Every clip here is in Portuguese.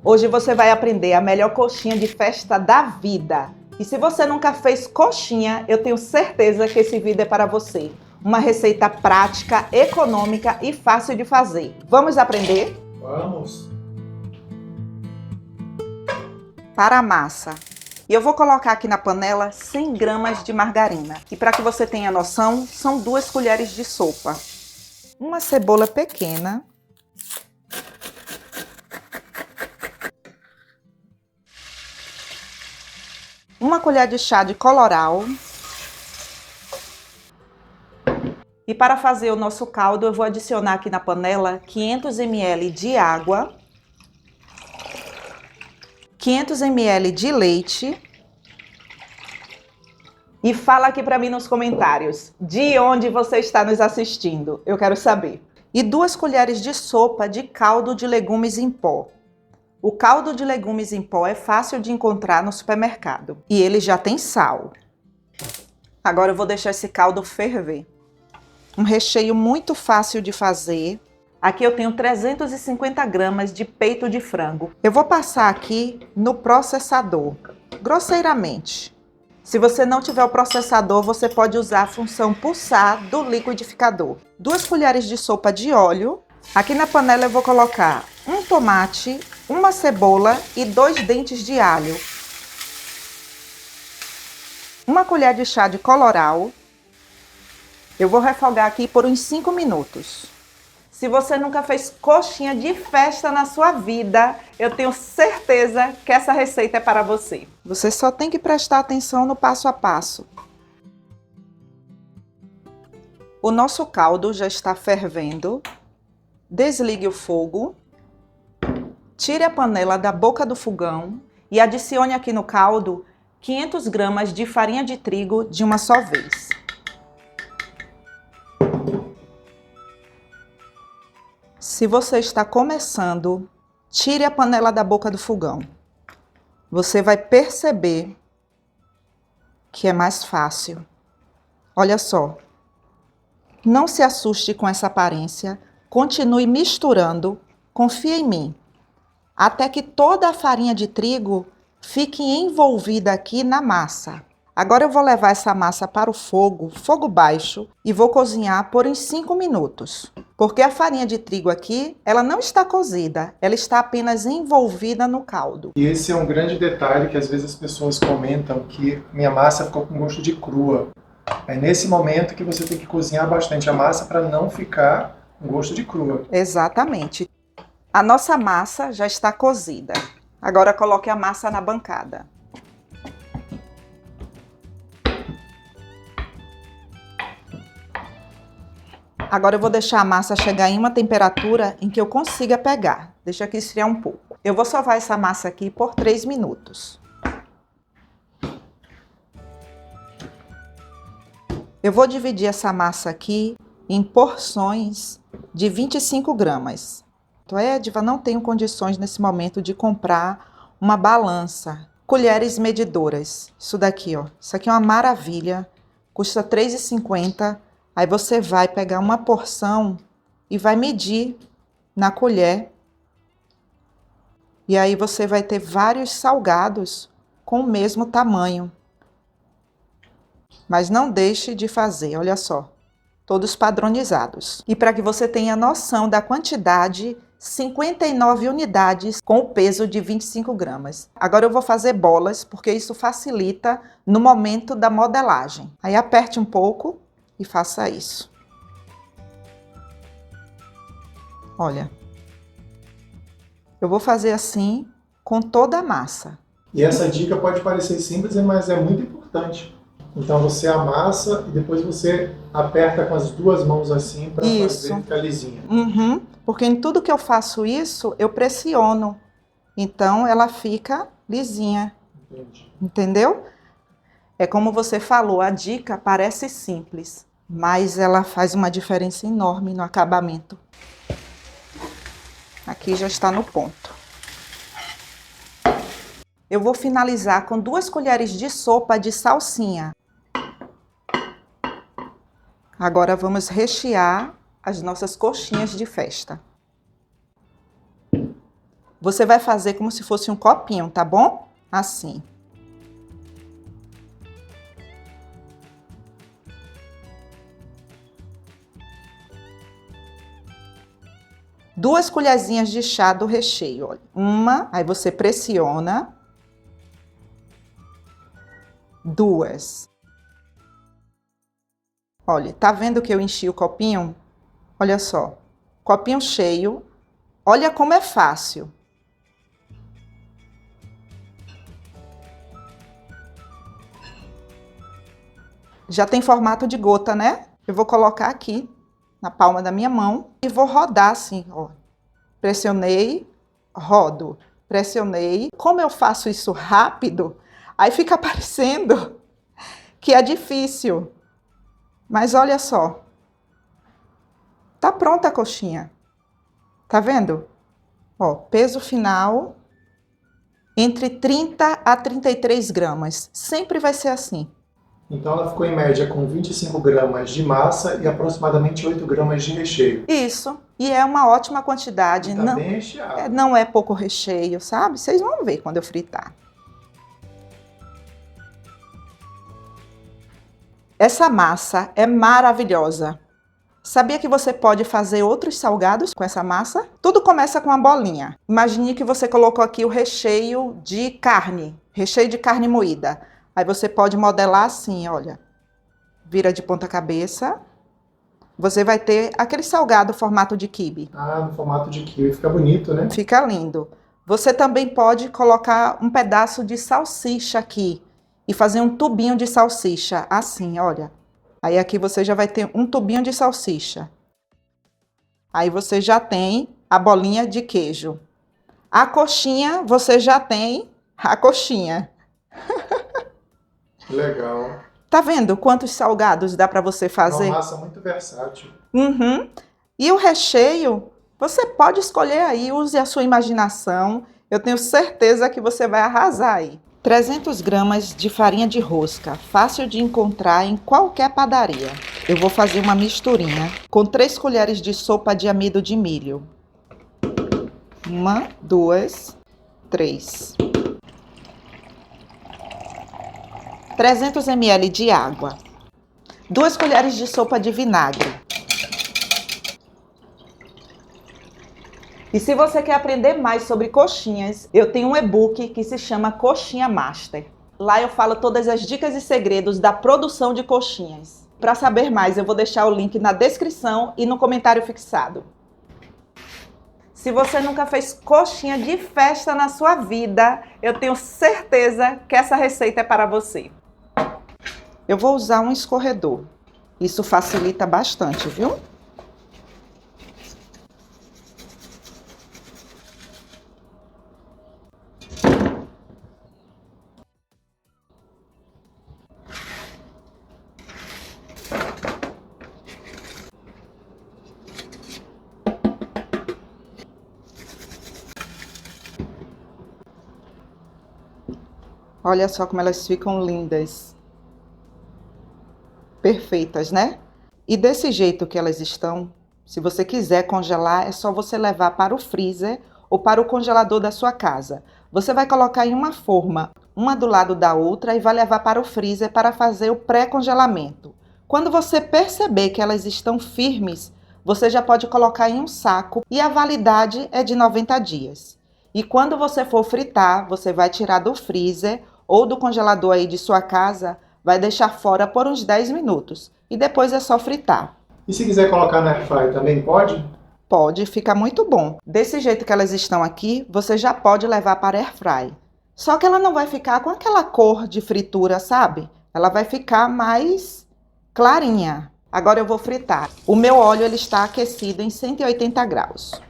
Hoje você vai aprender a melhor coxinha de festa da vida. E se você nunca fez coxinha, eu tenho certeza que esse vídeo é para você. Uma receita prática, econômica e fácil de fazer. Vamos aprender? Vamos! Para a massa. E eu vou colocar aqui na panela 100 gramas de margarina. E para que você tenha noção, são 2 colheres de sopa. Uma cebola pequena. Uma colher de chá de colorau. E para fazer o nosso caldo, eu vou adicionar aqui na panela 500 ml de água, 500 ml de leite. E fala aqui para mim nos comentários, de onde você está nos assistindo, eu quero saber. E 2 colheres de sopa de caldo de legumes em pó. O caldo de legumes em pó é fácil de encontrar no supermercado. E ele já tem sal. Agora eu vou deixar esse caldo ferver. Um recheio muito fácil de fazer. Aqui eu tenho 350 gramas de peito de frango. Eu vou passar aqui no processador, grosseiramente. Se você não tiver o processador, você pode usar a função pulsar do liquidificador. 2 colheres de sopa de óleo. Aqui na panela eu vou colocar um tomate, uma cebola e 2 dentes de alho. Uma colher de chá de colorau. Eu vou refogar aqui por uns 5 minutos. Se você nunca fez coxinha de festa na sua vida, eu tenho certeza que essa receita é para você. Você só tem que prestar atenção no passo a passo. O nosso caldo já está fervendo. Desligue o fogo. Tire a panela da boca do fogão e adicione aqui no caldo 500 gramas de farinha de trigo de uma só vez. Se você está começando, tire a panela da boca do fogão. Você vai perceber que é mais fácil. Olha só. Não se assuste com essa aparência. Continue misturando. Confia em mim. Até que toda a farinha de trigo fique envolvida aqui na massa. Agora eu vou levar essa massa para o fogo baixo, e vou cozinhar por uns 5 minutos. Porque a farinha de trigo aqui, ela não está cozida, ela está apenas envolvida no caldo. E esse é um grande detalhe que às vezes as pessoas comentam, que minha massa ficou com gosto de crua. É nesse momento que você tem que cozinhar bastante a massa para não ficar com gosto de crua. Exatamente. A nossa massa já está cozida. Agora coloque a massa na bancada. Agora eu vou deixar a massa chegar em uma temperatura em que eu consiga pegar. Deixa aqui esfriar um pouco. Eu vou sovar essa massa aqui por 3 minutos. Eu vou dividir essa massa aqui em porções de 25 gramas. Então, Ediva, não tenho condições nesse momento de comprar uma balança. Colheres medidoras. Isso daqui, ó. Isso aqui é uma maravilha. Custa R$ 3,50. Aí você vai pegar uma porção e vai medir na colher. E aí você vai ter vários salgados com o mesmo tamanho. Mas não deixe de fazer, olha só. Todos padronizados. E para que você tenha noção da quantidade, 59 unidades com o peso de 25 gramas. Agora eu vou fazer bolas, porque isso facilita no momento da modelagem. Aí aperte um pouco e faça isso. Olha. Eu vou fazer assim com toda a massa. E essa dica pode parecer simples, mas é muito importante. Então você amassa e depois você aperta com as 2 mãos assim para fazer ficar lisinha. Porque em tudo que eu faço isso, eu pressiono. Então ela fica lisinha. Entendi. Entendeu? É como você falou, a dica parece simples, mas ela faz uma diferença enorme no acabamento. Aqui já está no ponto. Eu vou finalizar com 2 colheres de sopa de salsinha. Agora vamos rechear as nossas coxinhas de festa. você vai fazer como se fosse um copinho, tá bom? Assim. Duas colherzinhas de chá do recheio, olha. Uma, aí você pressiona. Duas. Olha, tá vendo que eu enchi o copinho? Olha só, copinho cheio. Olha como é fácil. Já tem formato de gota, né? Eu vou colocar aqui na palma da minha mão e vou rodar assim, ó. Pressionei, rodo, pressionei. Como eu faço isso rápido, aí fica parecendo que é difícil. Mas olha só. Tá pronta a coxinha. Tá vendo? Ó, peso final entre 30 a 33 gramas. Sempre vai ser assim. Então ela ficou em média com 25 gramas de massa e aproximadamente 8 gramas de recheio. Isso. E é uma ótima quantidade. E tá bem recheado. Não é pouco recheio, sabe? Vocês vão ver quando eu fritar. Essa massa é maravilhosa. Sabia que você pode fazer outros salgados com essa massa? Tudo começa com uma bolinha. Imagine que você colocou aqui o recheio de carne moída. Aí você pode modelar assim, olha. Vira de ponta cabeça. Você vai ter aquele salgado formato de quibe. Ah, no formato de quibe. Fica bonito, né? Fica lindo. Você também pode colocar um pedaço de salsicha aqui e fazer um tubinho de salsicha, assim, olha. Aí aqui você já vai ter um tubinho de salsicha. Aí você já tem a bolinha de queijo. A coxinha, você já tem a coxinha. Legal. Tá vendo quantos salgados dá para você fazer? É uma massa muito versátil. Uhum. E o recheio, você pode escolher aí, use a sua imaginação. Eu tenho certeza que você vai arrasar aí. 300 gramas de farinha de rosca, fácil de encontrar em qualquer padaria. Eu vou fazer uma misturinha com 3 colheres de sopa de amido de milho. 1, 2, 3. 300 ml de água. 2 colheres de sopa de vinagre. E se você quer aprender mais sobre coxinhas, eu tenho um e-book que se chama Coxinha Master. Lá eu falo todas as dicas e segredos da produção de coxinhas. Para saber mais, eu vou deixar o link na descrição e no comentário fixado. Se você nunca fez coxinha de festa na sua vida, eu tenho certeza que essa receita é para você. Eu vou usar um escorredor. Isso facilita bastante, viu? Olha só como elas ficam lindas. Perfeitas, né? E desse jeito que elas estão, se você quiser congelar, é só você levar para o freezer ou para o congelador da sua casa. Você vai colocar em uma forma, uma do lado da outra, e vai levar para o freezer para fazer o pré-congelamento. Quando você perceber que elas estão firmes, você já pode colocar em um saco e a validade é de 90 dias. E quando você for fritar, você vai tirar do freezer ou do congelador aí de sua casa, vai deixar fora por uns 10 minutos e depois é só fritar. E se quiser colocar na airfryer também pode? Pode, fica muito bom. Desse jeito que elas estão aqui, você já pode levar para airfryer. Só que ela não vai ficar com aquela cor de fritura, sabe? Ela vai ficar mais clarinha. Agora eu vou fritar. O meu óleo ele está aquecido em 180 graus.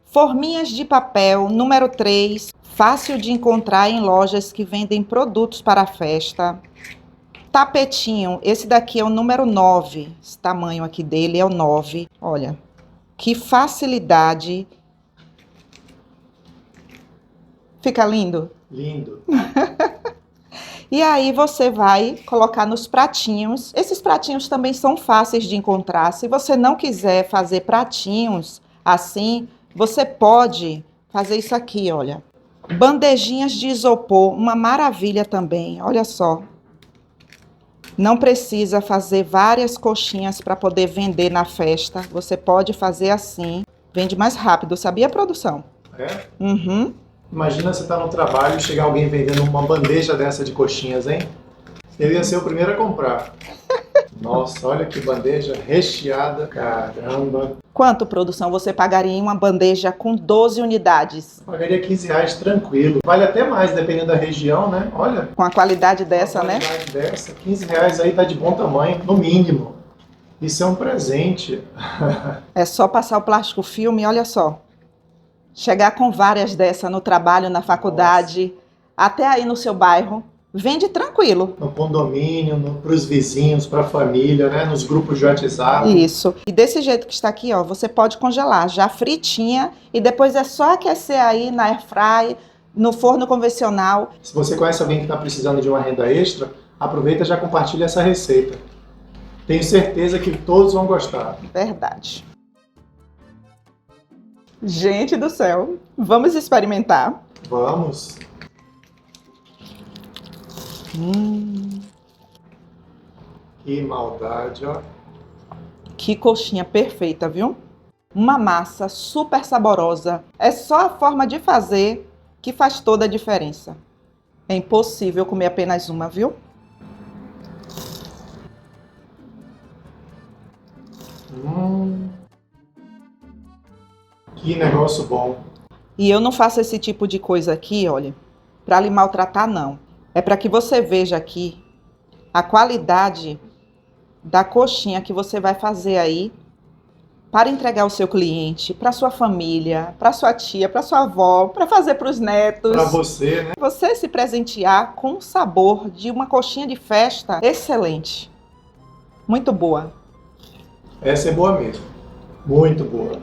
Forminhas de papel número 3, fácil de encontrar em lojas que vendem produtos para a festa. Tapetinho, esse daqui é o número 9, esse tamanho aqui dele é o 9. Olha, que facilidade. Fica lindo? Lindo. E aí você vai colocar nos pratinhos. Esses pratinhos também são fáceis de encontrar. Se você não quiser fazer pratinhos assim, você pode fazer isso aqui, olha. Bandejinhas de isopor, uma maravilha também, olha só. Não precisa fazer várias coxinhas para poder vender na festa. Você pode fazer assim. Vende mais rápido, sabia, produção? É? Uhum. Imagina você estar no trabalho e chegar alguém vendendo uma bandeja dessa de coxinhas, hein? Eu ia ser o primeiro a comprar. Nossa, olha que bandeja recheada. Caramba. Quanto, produção, você pagaria em uma bandeja com 12 unidades? Pagaria R$ 15 tranquilo. Vale até mais, dependendo da região, né? Olha. Com a qualidade dessa, né? Com a qualidade dessa. R$ 15 aí tá de bom tamanho, no mínimo. Isso é um presente. É só passar o plástico filme, olha só. Chegar com várias dessa no trabalho, na faculdade, até aí no seu bairro. Vende tranquilo. No condomínio, para os vizinhos, para a família, né? Nos grupos de WhatsApp. Isso. E desse jeito que está aqui, ó, você pode congelar já fritinha e depois é só aquecer aí na airfry, no forno convencional. Se você conhece alguém que está precisando de uma renda extra, aproveita e já compartilha essa receita. Tenho certeza que todos vão gostar. Verdade. Gente do céu, vamos experimentar? Vamos. Que maldade, ó. Que coxinha perfeita, viu? Uma massa super saborosa. É só a forma de fazer que faz toda a diferença. É impossível comer apenas uma, viu? Que negócio bom. E eu não faço esse tipo de coisa aqui, olha, para lhe maltratar, não. É para que você veja aqui a qualidade da coxinha que você vai fazer aí para entregar ao seu cliente, para sua família, para sua tia, para sua avó, para fazer para os netos. Para você, né? Você se presentear com o sabor de uma coxinha de festa excelente. Muito boa. Essa é boa mesmo. Muito boa.